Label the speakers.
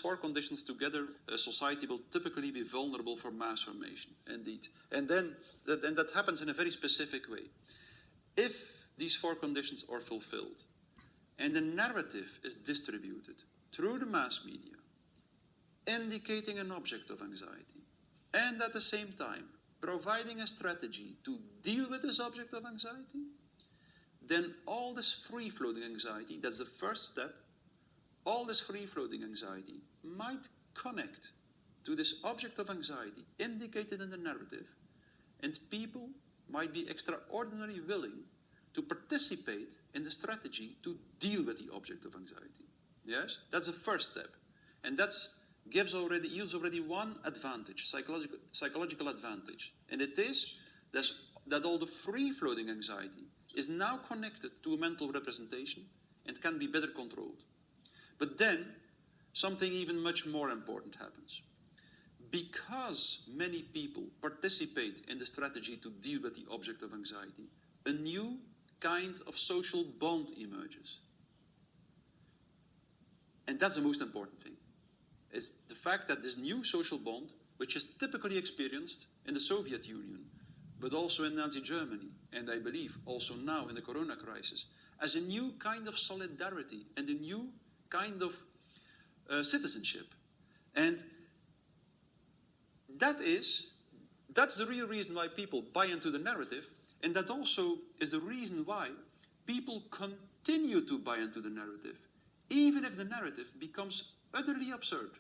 Speaker 1: four conditions together, a society will typically be vulnerable for mass formation, indeed. And then that happens in a very specific way. If these four conditions are fulfilled, and the narrative is distributed through the mass media, indicating an object of anxiety, and at the same time providing a strategy to deal with this object of anxiety, then all this free-floating anxiety, that's the first step, all this free-floating anxiety might connect to this object of anxiety indicated in the narrative, and people might be extraordinarily willing to participate in the strategy to deal with the object of anxiety. Yes, that's the first step, and that yields already one advantage, psychological advantage, and it is that all the free-floating anxiety is now connected to a mental representation and can be better controlled. But then something even much more important happens. Because many people participate in the strategy to deal with the object of anxiety, a new kind of social bond emerges. And that's the most important thing. Is the fact that this new social bond, which is typically experienced in the Soviet Union, but also in Nazi Germany, and I believe also now in the Corona crisis, as a new kind of solidarity and a new kind of citizenship. And that's the real reason why people buy into the narrative, and that also is the reason why people continue to buy into the narrative, even if the narrative becomes utterly absurd.